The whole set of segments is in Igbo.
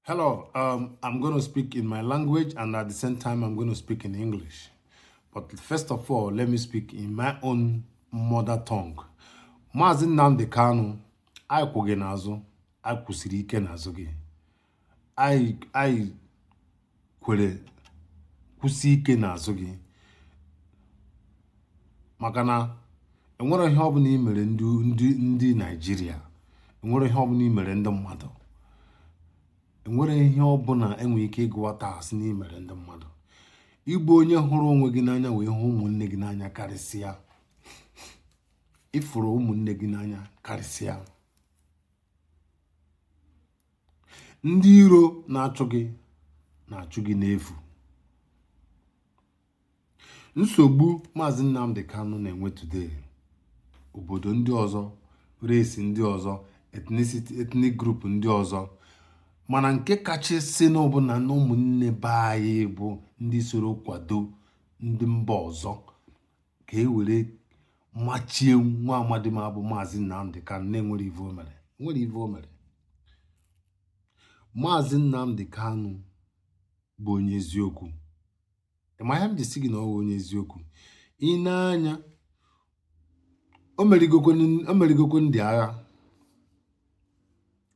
Hello, I'm going to speak in my language and at the same time I'm going to speak in English. But first of all, let me speak in my own mother tongue. Mazi Nnamdi Kanu, anyị kwụ gị n'azụ, anyị kwụsịrị ike n'azụ gị. Anyị kwere kwụsị ike n'azụ gị. Maka na enwere ihe ọbụla i mere ndị Nigeria, enwere ihe ọbụla i mere ndị mmadụ. Enwere ihe ọbụla enwe ike ịgụwata asị n'imere ndị mmadụ. Igbo onye hụrụ onwe gị n'anya wee hụ ụmụnne gị n'anya karịsịa. Ifụrụ ụmụnne gị n'anya karịsịa. Ndị iro na-achụ gị n'efu. Nsogbu Mazi Nnamdi Kanu na-enwe today. Obodo ndị ọzọ, race ndị ọzọ, ethnic group ndị ọzọ. Mana nke kachasị n'ọbụna na ụmụnne be anyị bụ ndị soro kwado ndị mba ọzọ ka e were machie nwa amadi ma bụ Mazi Nnamdi Kanu na-enwere ive o mere. Nwere ive o mere. Mazi Nnamdi Kanu bụ onye eziokwu. Ma ya m ji sị gị na ọ bụ onye eziokwu. Ị na-anya o merigokwe ndị agha.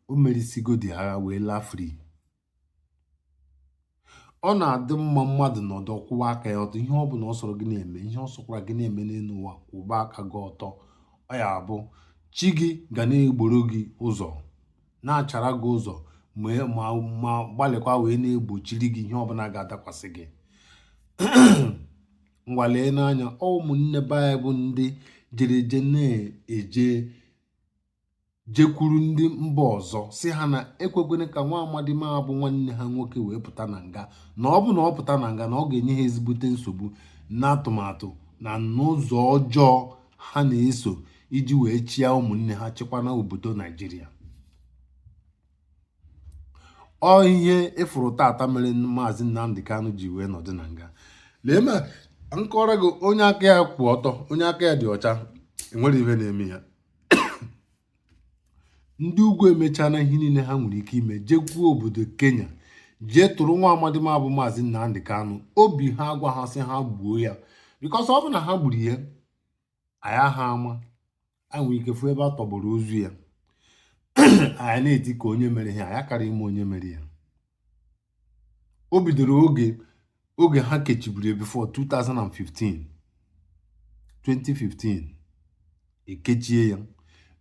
O merisigo dị agha wee laa free. Ọ na-adị mma mmadụ nọdụ kwụwa aka ya ọtọ. Ihe ọ bụla ọ sọrọ gị na-eme, ihe ọ sọkwara gị na-eme n'elu ụwa, kwụba aka gị ọtọ. Ọ ya abụ chi gị ga na-egboro gị ụzọ, na-achara gị ụzọ, ma gbalịkwa wee na-egbochiri gị ihe ọbụla ga-adakwasị gị. Ngwalee n'anya, ụmụnne be anyị bụ ndị na-eje jekwuru ndị mba ọzọ si ha na ekwekwene ka nwa amadi ma bụ nwanne ha nwoke wee pụta na nga, na ọ bụ na ọ pụta na nga na ọ ga-enye ha ezigbote nsogbu na atụmatụ na n'ụzọ ọjọọ ha na-eso iji wee chịa ụmụnne ha chịkwa na obodo Nigeria. Ọ ihe ịfụrụ tata mere Mazi Nnamdi Kanu ji wee nọdụ na nga. Lee ma nkọrọ gị onye aka ya kwụ ọtọ, onye aka ya dị ọcha, enwere ife na-eme ya. Ndị ugwu emechana ihe niile ha nwere ike ime, jekwuo obodo Kenya, jee tụrụ nwa amadi ma bụ Mazi Nnamdi Kanu. Obi ha agwa ha sị ha gbuo ya, because ọ bụ na ha gburu ya, anya ha ama, anyị nwere ike fụ ebe a tọgbọrọ ozu ya. Anyị na-eti ka onye mere ihe, anya kara ime onye mere ya. O bidoro oge ha kechiburu before 2015 ekechie ya,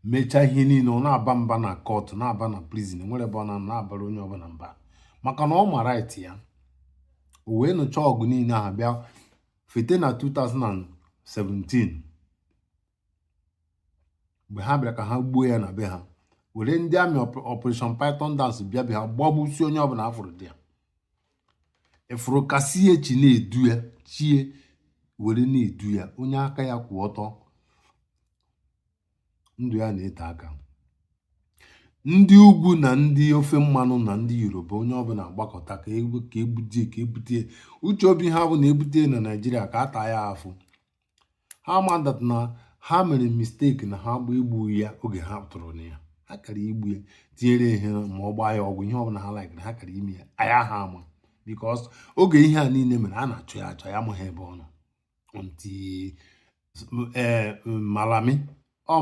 mechaa ihe niile. Ọ na-aba mba na court, na-aba na prison, nwere ebe ọ na-abara onye ọbụla mba maka na ọ ma right ya. O wee nụcha ọgụ niile ahụ bịa fete na 2017 mgbe ha bịara ka ha gbuo ya na be ha, were ndị amị Operation Python Dance bịa be ha gbagbusi onye ọbụla afụrụ dị ya. Efuru kasị echi na-edu ya, chie were na-edu ya, onye aka ya kwụ ọtọ, ndụ ya na-ete aka. Ndị ugwu na ndị ofe mmanụ na ndị Yoruba, onye ọbụla agbakọta ka ebute uche obi ha bụ na ebute na Nigeria ka ata ya afụ. Ha mandat na ha mere mistake na ha egbu ya oge ha tụrụ na ya. Ha kara igbu ya, tinyere ihe ma ọ gbaa ya ọgwụ, ihe ọbụla ha laikere ha kara ime ya. Anya ha ama, because oge ihe a niile mere a na-achọ ya achọ, ya amaghị ebe ọ nọ.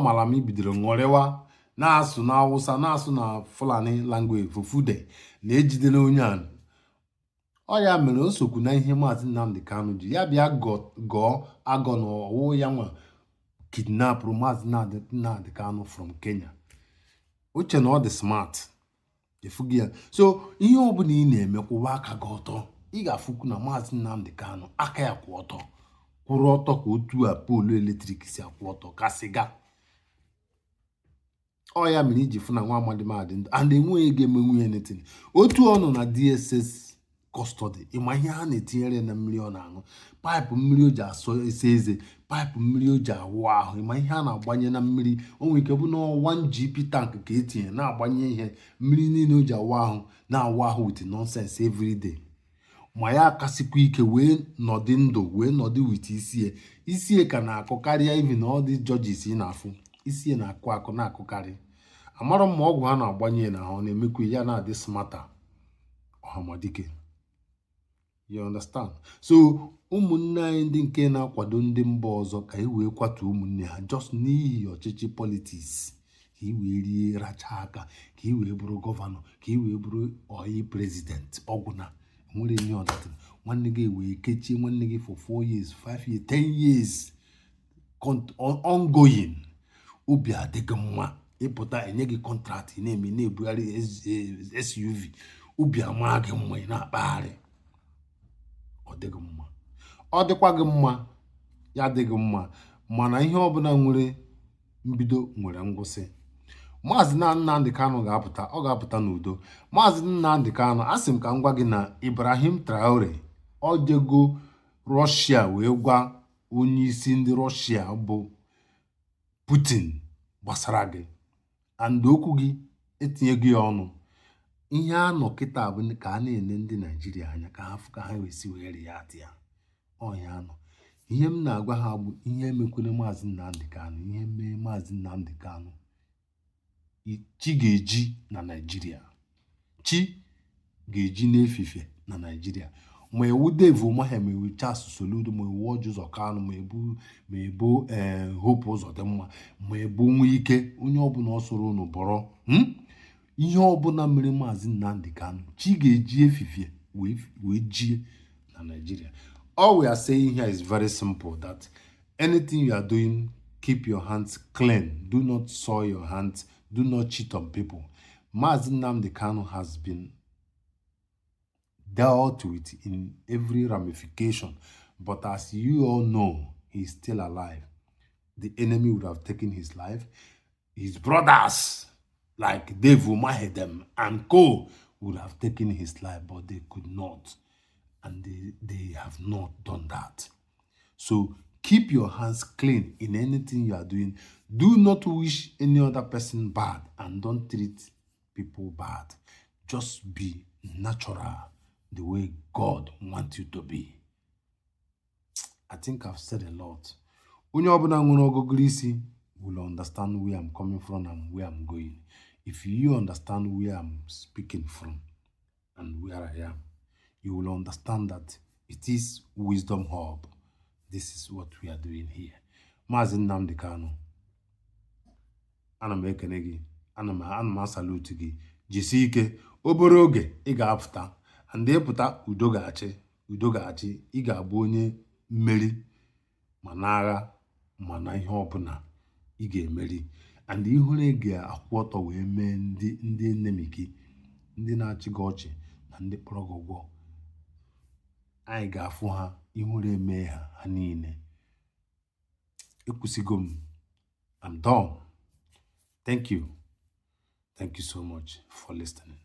Malami bidoro ṅụrịwa, na-asụ na Awụsa, na-asụ na Fulani language Fufude, na-ejidere onye a. Ọ ya mere o sokwu na ihe Mazi Nnamdi Kanu ji ya bịa gọọ agọ na ọwụ ya nwa kidnapụrụ Mazi Nnamdi Kanu from Kenya. Uche na ọ dị smart, efugi ya. So ihe ọbụla ị na-eme, kwụwa aka gị ọtọ. Ị ga-afụkwu na Mazi Nnamdi Kanu aka ya kwụ ọtọ, kwụrụ ọtọ ka otu a poolu eletrik si akwụ ọtọ ka sịga. Ọ ya mere iji fụ na nwa amadi madị ndụ and enweghị ga-eme nwunye netin. Otu ọ nọ na DSS custody, ịma ihe ha na-etinyere na mmiri ọ na-aṅụ, paịpụ mmiri o ji asọ ese eze, paịpụ mmiri o ji awụ ahụ, ịma ihe a na-agbanye na mmiri. O nwere ike bụ na 1GP tank ka etinye na-agbanye ihe mmiri niile o ji awụ ahụ, na-awụ ahụ with nonsense every day. Ma ya akasịkwa ike wee nọdị ndụ, wee nọdị with isie ka na-akụ karịa even all these judges ị na-afụ. Isie na-akụ na-akụkarị. Amara m ma ọgwụ ha na-agbanye na ahụ na-emekwa ya na-adị smarter. ọhamadike. You understand? So ụmụnne anyị ndị nke na-akwado ndị mba ọzọ ka e wee kwatuo ụmụnne ha just n'ihi ọchịchị politiks, ka i wee rie racha aka, ka i wee bụrụ gọvanọ, ka i wee bụrụ ọyị prezident. Ọgwụ na nwere ihe ọdatụ nwanne gị wee kechie nwanne gị for 4 years 5 years 10 years ongoing. Obi adịghị mma ịpụta enye gị kọntraktị na-eme na-ebugharị SUV. Obi ama gị mma ị na-akpagharị. Ọ dịghị mma. Ọ dịkwa gị mma ya adịghị mma, mana ihe ọbụla nwere mbido nwere ngwụsị. Maazị Nnamdi Kanu ga-apụta, ọ ga-apụta n'udo. Maazị Nnamdi Kanu, asị m ka m gwa gị na Ibrahim Traore ọ jego Rọshia wee gwa onye isi ndị Rọshia bụ Putin gbasara gị, and okwu gị etinyeghị ya ọnụ. Ihe anọ kịta bụ ka a na-ele ndị Naijiria anya ka ha wesi were ya atị ya. Ọnya anọ. Ihe m na-agwa ha bụ ihe emekwere Maazị Nnamdi Kanu, ihe mee Maazị Nnamdi Kanu. Chi ga-eji na Naijiria. Chi ga-eji n'efife na Naijiria. Ma ewu Dave Umahi, ma ewu Charles Soludo, ma ewu Orji Uzor Kanu, ma ebu Hope Uzodimma, ma ebu Nwike, onye ọbụla ọ soro unu bọrọ. Ihe ọbụla mere Maazị Nnamdi Kanu, chi ga-eji efife wee jie na Nigeria. All we are saying here is very simple, that anything you are doing, keep your hands clean. Do not soil your hands. Do not cheat on people. Maazị Nnamdi Kanu has been dealt with in every ramification, but as you all know, he is still alive. The enemy would have taken his life. His brothers, like Dave Umahi and co, would have taken his life, but they could not. And they have not done that. So keep your hands clean in anything you are doing. Do not wish any other person bad, and don't treat people bad. Just be natural the way God wants you to be. I think I've said a lot. Onye ọbụla nwere ọgụgụ isi will understand where I'm coming from and where I'm going. If you understand where I'm speaking from and where I am, you will understand that it is Wisdom Hub. This is what we are doing here. Maazị Nnamdi Kanu, ana m ekene gị, ana m asalute gị. Jisie ike, obere oge ị ga-apụta, and ịpụta udo ga-achị. Ị ga-abụ onye mmeri ma n'agha ma na ihe ọbụla ị ga-emeri. And ihure ga-akwụ ọtọ wee mee ndị ennemiki, ndị na-achị gị ọchị na ndị kpọrọ gị ụgwọ. Anyị ga-afụ ha, ihure eme ha niile. Ekwusigo m. I'm done. Thank you. Thank you so much for listening.